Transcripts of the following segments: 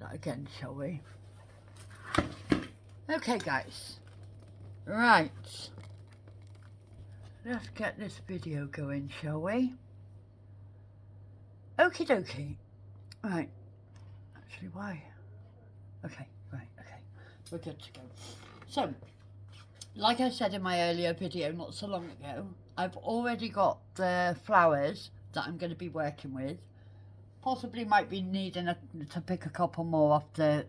that again, shall we? Okay, guys. Right. Let's get this video going, shall we? Okie dokie. Right. Actually, why? Okay, right, okay. We're good to go. So, like I said in my earlier video not so long ago, I've already got the flowers that I'm going to be working with. Possibly might be needing to pick a couple more off the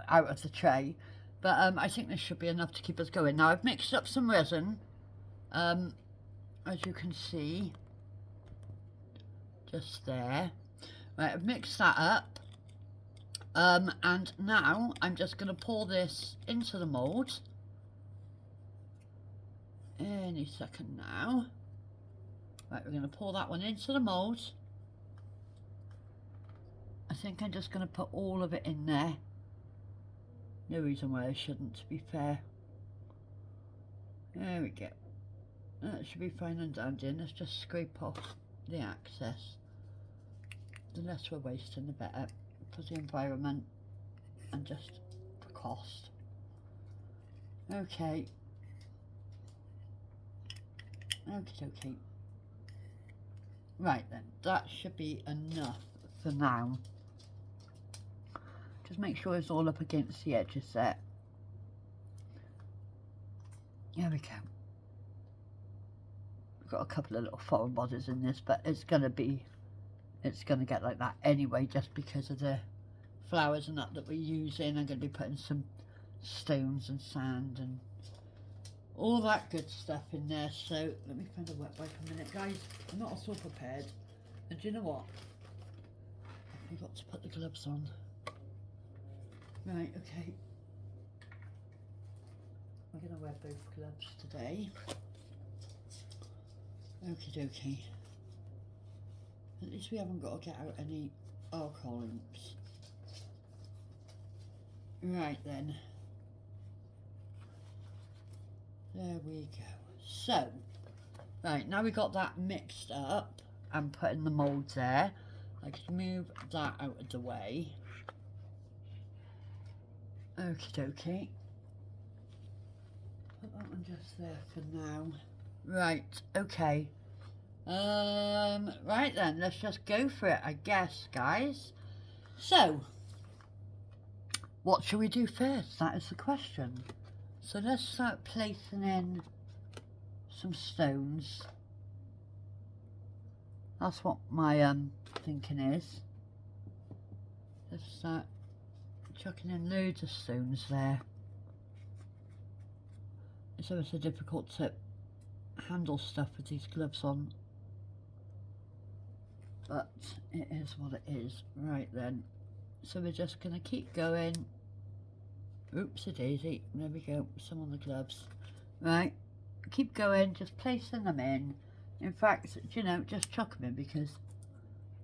out of the tray, but I think this should be enough to keep us going. Now I've mixed up some resin, as you can see, just there. Right, I've mixed that up, and now I'm just going to pour this into the mould. Any second now. Right, we're going to pour that one into the mould. I think I'm just going to put all of it in there. No reason why I shouldn't, to be fair. There we go. That should be fine and dandy. Let's just scrape off the excess. The less we're wasting, the better for the environment and just for cost. Okay. Okie dokie. Right then, that should be enough for now. Just make sure it's all up against the edges there. There we go. We've got a couple of little foreign bodies in this, but it's gonna get like that anyway, just because of the flowers and that we're using. I'm gonna be putting some stones and sand and all that good stuff in there. So let me find a wet wipe a minute, guys. I'm not at all prepared, and do you know what? I forgot to put the gloves on. Right, okay. We're going to wear both gloves today. Okie dokie. At least we haven't got to get out any alcohol inks. Right then. There we go. So, right, now we got that mixed up and put in the mould there. I can move that out of the way. Okie dokie. Put that one just there for now. Right, okay. Right then, let's just go for it, I guess, guys. So, what shall we do first? That is the question. So let's start placing in some stones. That's what my thinking is. Let's start chucking in loads of stones there. It's ever so difficult to handle stuff with these gloves on, but it is what it is. Right then, so we're just going to keep going. Oopsie daisy, there we go, some on the gloves. Right, keep going, just placing them in. In fact, you know, just chuck them in, because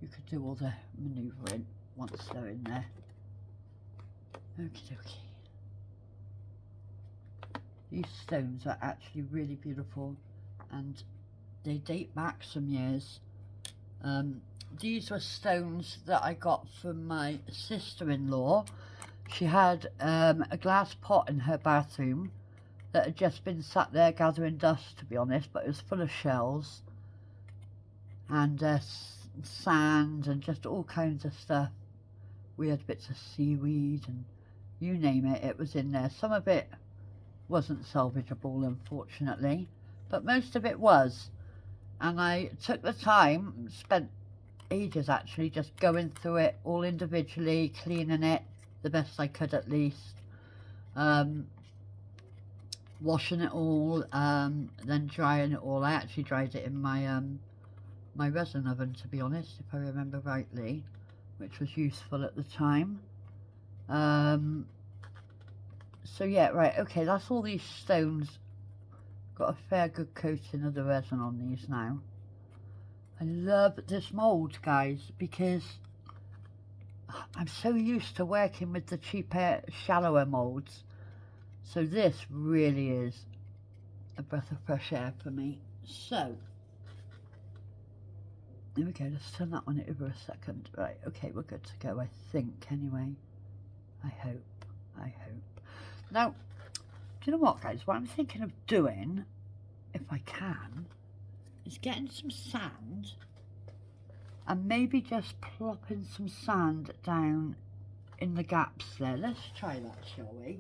you could do all the manoeuvring once they're in there. Okie dokie. These stones are actually really beautiful, and they date back some years. These were stones that I got from my sister-in-law. She had a glass pot in her bathroom that had just been sat there gathering dust, to be honest, but it was full of shells and sand and just all kinds of stuff. Weird bits of seaweed and you name it, it was in there. Some of it wasn't salvageable, unfortunately, but most of it was. And I took the time, spent ages actually, just going through it all individually, cleaning it the best I could at least, washing it all, then drying it all. I actually dried it in my my resin oven, to be honest, if I remember rightly, which was useful at the time. So yeah, right, okay, that's all these stones. Got a fair good coating of the resin on these now. I love this mould, guys, because I'm so used to working with the cheaper, shallower moulds. So this really is a breath of fresh air for me. So, there we go, let's turn that one over a second. Right, okay, we're good to go, I think, anyway. I hope. I hope. Now, do you know what, guys? What I'm thinking of doing, if I can, is getting some sand and maybe just plopping some sand down in the gaps there. Let's try that, shall we?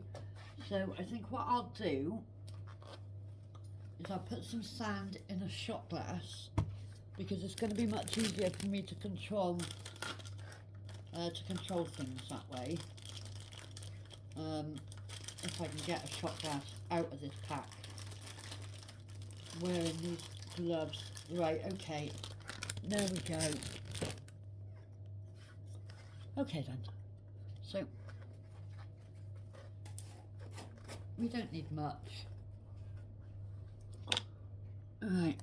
So I think what I'll do is I'll put some sand in a shot glass, because it's going to be much easier for me to control things that way. If I can get a shot glass out of this pack. Wearing these gloves. Right, okay. There we go. Okay then. So, we don't need much. Alright.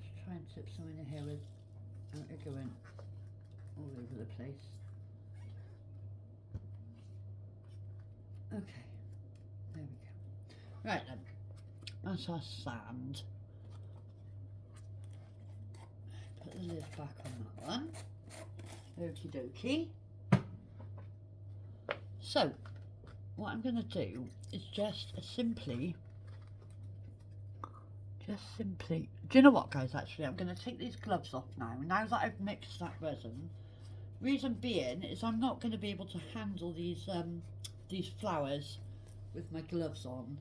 Let's try and tip some in here without it going all over the place. Okay. There we go. Right then. That's our sand. Put the lid back on that one. Okie dokie. So, what I'm going to do is just simply, do you know what, guys, actually, I'm going to take these gloves off now that I've mixed that resin. Reason being is I'm not going to be able to handle these flowers with my gloves on.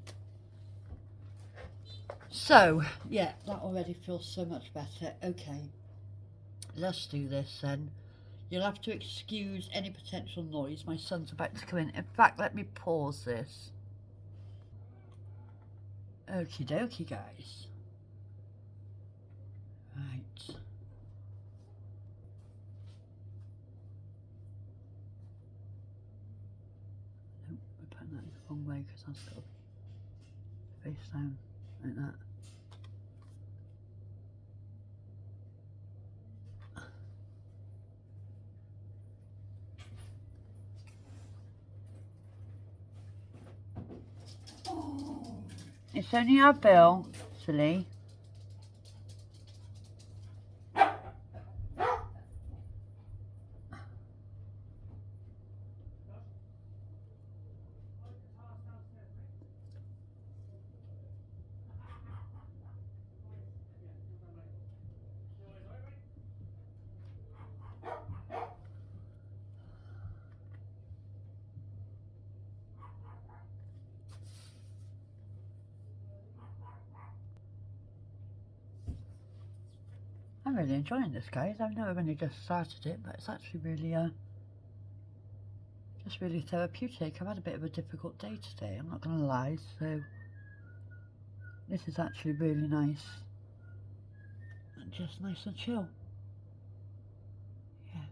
So, yeah, that already feels so much better. Okay, let's do this then. You'll have to excuse any potential noise. My son's about to come in. In fact, let me pause this. Okie dokie, guys. Right. Nope, we're putting that in the wrong way because that's got to face down like that. It's only our bill, silly. I'm really enjoying this, guys. I've never really just started it, but it's actually really just really therapeutic. I've had a bit of a difficult day today, I'm not going to lie, so this is actually really nice and just nice and chill. Yeah.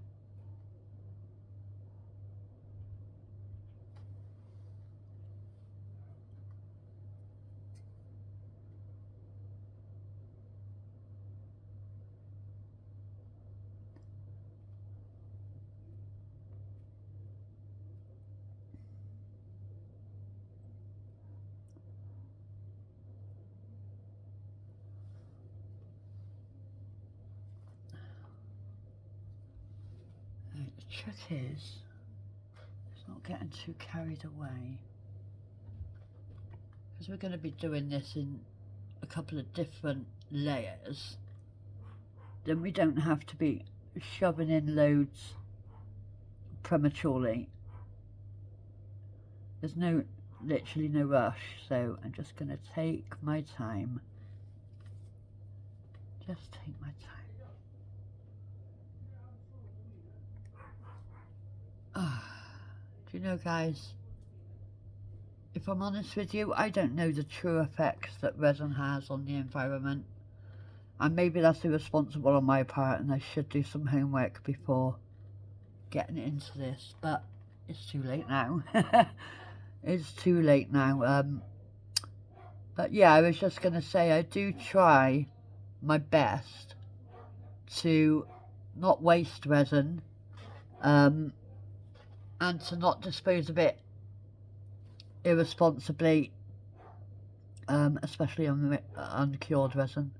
Right, the trick is it's not getting too carried away, because we're going to be doing this in a couple of different layers. Then we don't have to be shoving in loads prematurely. There's literally no rush, so I'm just going to take my time. Just take my time. Do you know, guys, if I'm honest with you, I don't know the true effects that resin has on the environment. And maybe that's irresponsible on my part, and I should do some homework before getting into this, but it's too late now. It's too late now. But yeah, I was just going to say, I do try my best to not waste resin, and to not dispose of it irresponsibly, especially on uncured resin.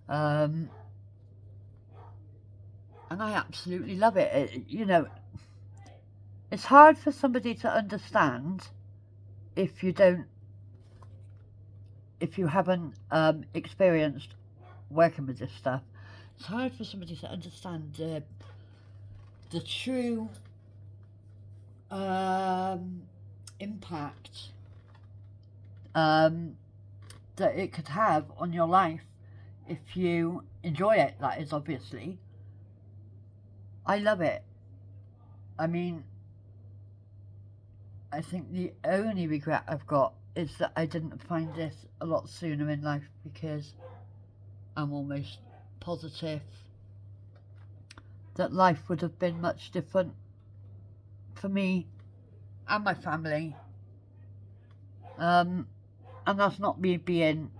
And I absolutely love it. You know, It's hard for somebody to understand if you haven't experienced working with this stuff. It's hard for somebody to understand the true impact that it could have on your life if you enjoy it, that is, obviously. I love it. I mean, I think the only regret I've got is that I didn't find this a lot sooner in life, because I'm almost positive that life would have been much different for me and my family. And that's not me being,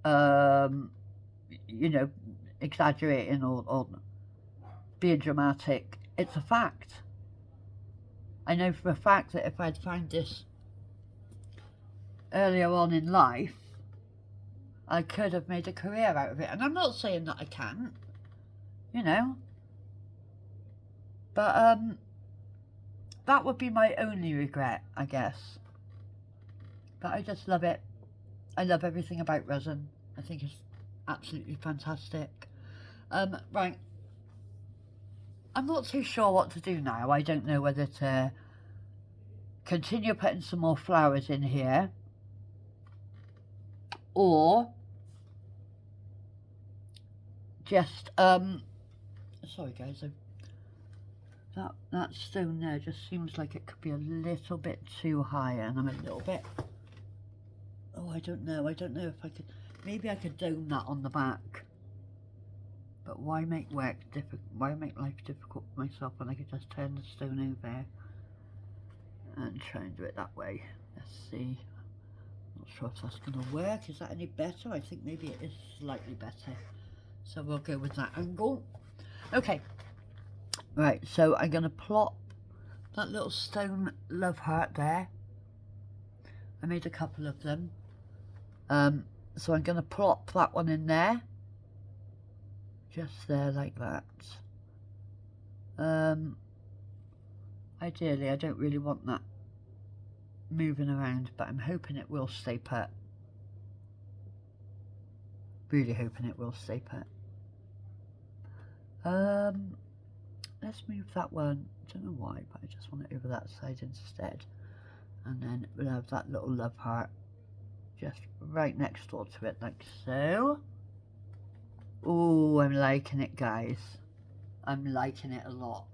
you know, exaggerating or being dramatic. It's a fact. I know for a fact that if I'd found this earlier on in life, I could have made a career out of it. And I'm not saying that I can't, you know. But that would be my only regret, I guess. But I just love it. I love everything about resin. I think it's absolutely fantastic. Right. I'm not too sure what to do now. I don't know whether to continue putting some more flowers in here, or just sorry guys, that stone there just seems like it could be a little bit too high, and I'm a little bit, oh, I don't know if I could, maybe I could dome that on the back. But why make life difficult for myself when I could just turn the stone over and try and do it that way? Let's see. Not sure if that's going to work. Is that any better? I think maybe it is slightly better. So we'll go with that angle. Okay. Right, so I'm going to plop that little stone love heart there. I made a couple of them. So I'm going to plop that one in there. Just there, like that. Ideally, I don't really want that moving around, but I'm hoping it will stay put. Really hoping it will stay put. Let's move that one. I don't know why, but I just want it over that side instead. And then we'll have that little love heart just right next door to it, like so. Oh, I'm liking it, guys. I'm liking it a lot.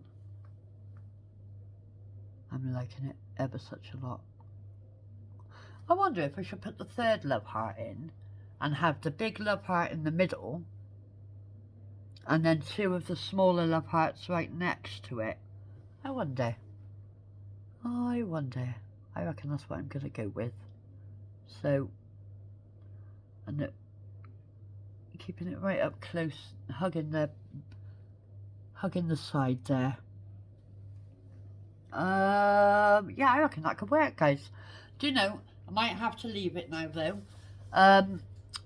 I'm liking it ever such a lot. I wonder if I should put the third love heart in and have the big love heart in the middle and then two of the smaller love hearts right next to it. I wonder. I reckon that's what I'm going to go with. So, and keeping it right up close, hugging the side there. Yeah, I reckon that could work, guys. Do you know, I might have to leave it now though,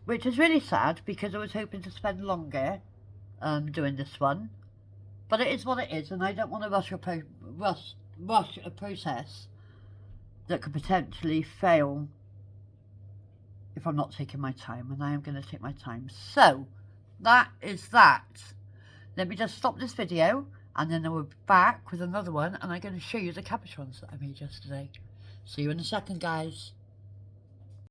which is really sad because I was hoping to spend longer doing this one, but it is what it is, and I don't want to rush a process that could potentially fail if I'm not taking my time, and I am going to take my time. So, that is that. Let me just stop this video, and then I will be back with another one, and I'm going to show you the cabochons that I made yesterday. See you in a second, guys.